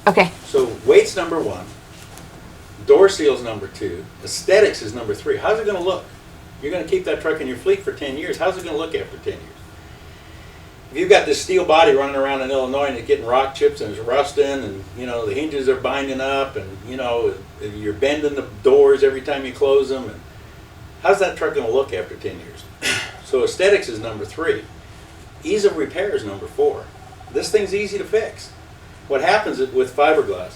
Okay. So weight's number 1, door seal's number 2, aesthetics is number 3. How's it going to look? You're going to keep that truck in your fleet for 10 years. How's it going to look after 10 years? If you've got this steel body running around in Illinois and it's getting rock chips and it's rusting and, you know, the hinges are binding up and, you know, you're bending the doors every time you close them, and how's that truck going to look after 10 years? So aesthetics is number 3. Ease of repair is number 4. This thing's easy to fix. What happens with fiberglass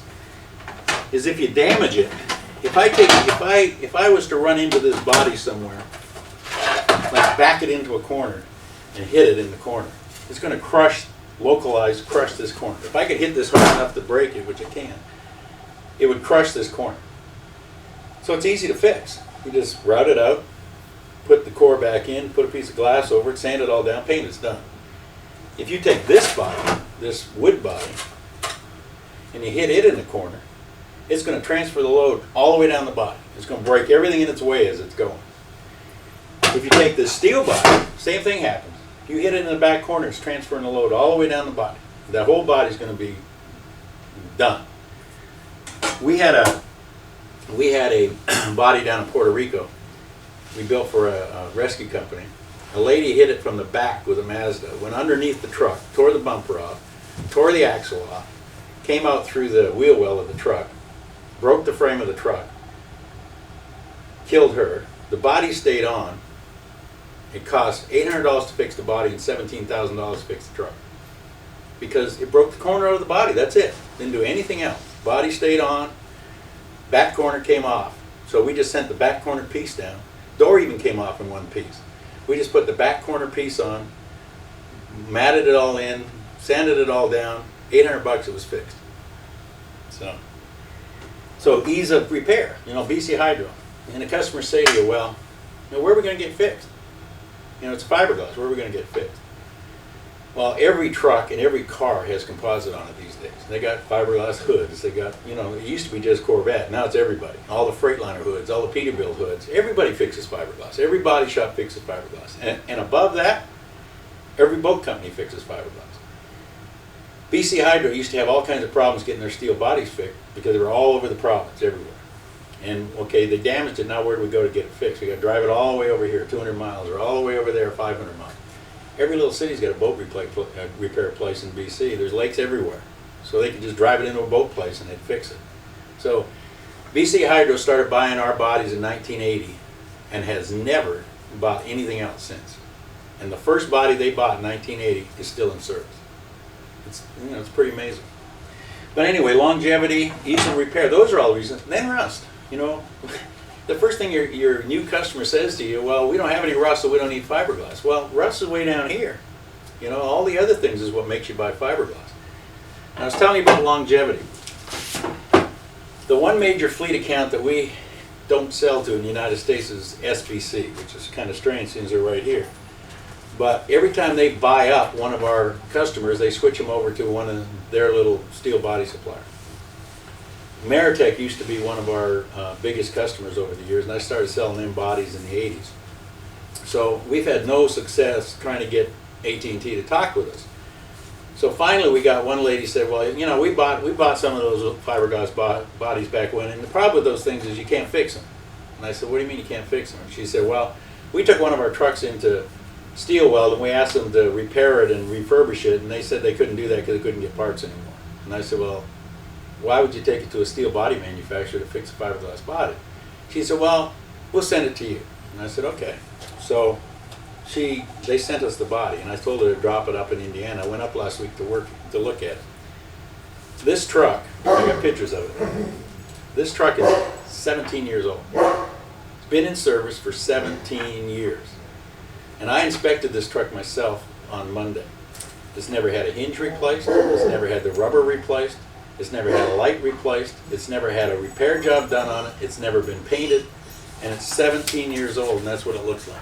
is if you damage it, if I was to run into this body somewhere, like back it into a corner and hit it in the corner, it's going to crush this corner. If I could hit this hard enough to break it, which I can, it would crush this corner. So it's easy to fix. You just route it out, put the core back in, put a piece of glass over it, sand it all down, paint it's done. If you take this body, this wood body, and you hit it in the corner, it's going to transfer the load all the way down the body. It's going to break everything in its way as it's going. If you take this steel body, same thing happens. If you hit it in the back corner, it's transferring the load all the way down the body. That whole body's going to be done. We had a body down in Puerto Rico we built for a rescue company. A lady hit it from the back with a Mazda, went underneath the truck, tore the bumper off, tore the axle off, came out through the wheel well of the truck, broke the frame of the truck, killed her. The body stayed on. It cost $800 to fix the body and $17,000 to fix the truck. Because it broke the corner out of the body, that's it. Didn't do anything else. Body stayed on, back corner came off. So we just sent the back corner piece down. Door even came off in one piece. We just put the back corner piece on, matted it all in, sanded it all down, $800 it was fixed. So ease of repair, you know, BC Hydro. And the customers say to you, well, you know, where are we going to get fixed? You know, it's fiberglass, where are we going to get fixed? Well, every truck and every car has composite on it these days. They got fiberglass hoods, they got, you know, it used to be just Corvette, now it's everybody. All the Freightliner hoods, all the Peterbilt hoods, everybody fixes fiberglass. Every body shop fixes fiberglass. And above that, every boat company fixes fiberglass. BC Hydro used to have all kinds of problems getting their steel bodies fixed because they were all over the province, everywhere. And okay, they damaged it, now where do we go to get it fixed? We got to drive it all the way over here, 200 miles, or all the way over there, 500 miles. Every little city's got a boat repair place in BC. There's lakes everywhere. So they can just drive it into a boat place and they'd fix it. So BC Hydro started buying our bodies in 1980 and has never bought anything else since. And the first body they bought in 1980 is still in service. It's, you know, it's pretty amazing. But anyway, longevity, ease of repair, those are all the reasons. Then rust. You know, the first thing your new customer says to you, well, we don't have any rust, so we don't need fiberglass. Well, rust is way down here. You know, all the other things is what makes you buy fiberglass. And I was telling you about longevity. The one major fleet account that we don't sell to in the United States is SBC, which is kind of strange since they're right here. But every time they buy up one of our customers, they switch them over to one of their little steel body suppliers. Meritech used to be one of our biggest customers over the years, and I started selling them bodies in the 80s. So we've had no success trying to get AT&T to talk with us. So finally we got one lady said, well, you know, we bought some of those fiberglass bodies back when, and the problem with those things is you can't fix them. And I said, what do you mean you can't fix them? And she said, well, we took one of our trucks into steel weld and we asked them to repair it and refurbish it, and they said they couldn't do that because they couldn't get parts anymore. And I said, well, why would you take it to a steel body manufacturer to fix a fiberglass body? She said, well, we'll send it to you. And I said, okay. So they sent us the body, and I told her to drop it up in Indiana. I went up last week to look at it. This truck, I got pictures of it. This truck is 17 years old. It's been in service for 17 years. And I inspected this truck myself on Monday. It's never had a hinge replaced. It's never had the rubber replaced. It's never had a light replaced. It's never had a repair job done on it. It's never been painted. And it's 17 years old, and that's what it looks like.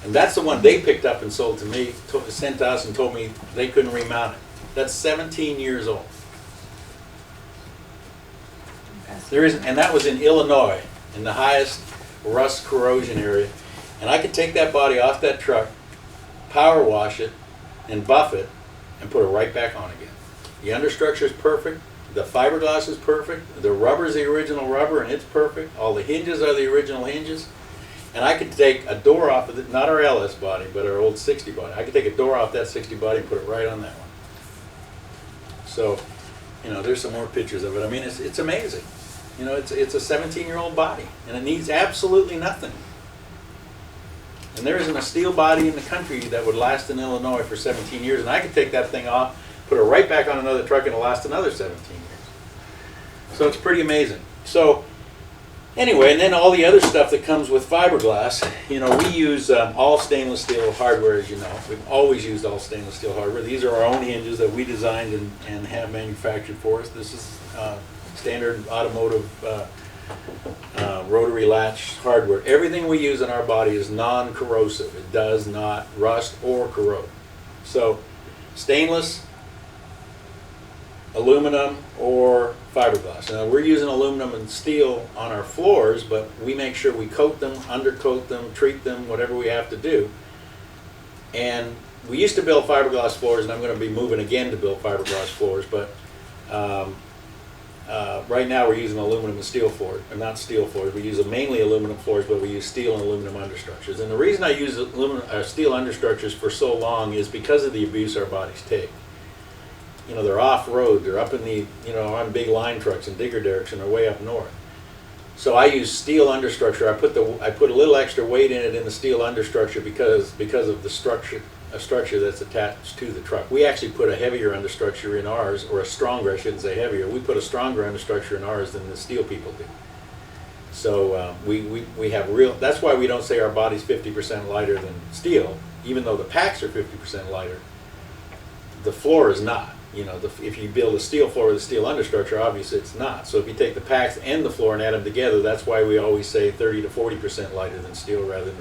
And that's the one they picked up and sold to me, sent to us and told me they couldn't remount it. That's 17 years old. And that was in Illinois, in the highest rust corrosion area. And I could take that body off that truck, power wash it, and buff it, and put it right back on again. The understructure is perfect. The fiberglass is perfect. The rubber is the original rubber, and it's perfect. All the hinges are the original hinges. And I could take a door off of it, not our LS body, but our old 60 body. I could take a door off that 60 body and put it right on that one. So, you know, there's some more pictures of it. I mean, it's amazing. You know, it's a 17-year-old body, and it needs absolutely nothing. And there isn't a steel body in the country that would last in Illinois for 17 years, and I could take that thing off, put it right back on another truck, and it'll last another 17 years. So it's pretty amazing. So anyway, and then all the other stuff that comes with fiberglass, you know, we use all stainless steel hardware, as you know. We've always used all stainless steel hardware. These are our own hinges that we designed and have manufactured for us. This is standard automotive rotary latch hardware. Everything we use in our body is non-corrosive. It does not rust or corrode. So stainless, aluminum, or fiberglass. Now we're using aluminum and steel on our floors, but we make sure we coat them, undercoat them, treat them, whatever we have to do. And we used to build fiberglass floors, and I'm going to be moving again to build fiberglass floors, but right now we're using aluminum and steel floors, or not steel floors. We use mainly aluminum floors, but we use steel and aluminum understructures. And the reason I use steel understructures for so long is because of the abuse our bodies take. You know, they're off-road, they're up in the, you know, on big line trucks and digger derricks, and they're way up north. So I use steel understructure. I put a little extra weight in it in the steel understructure because of the structure that's attached to the truck. We actually put a heavier understructure in ours, or a stronger, I shouldn't say heavier. We put a stronger understructure in ours than the steel people do. So we have real, that's why we don't say our body's 50% lighter than steel, even though the packs are 50% lighter. The floor is not. You know, if you build a steel floor with a steel understructure, obviously it's not. So if you take the packs and the floor and add them together, that's why we always say 30 to 40% lighter than steel rather than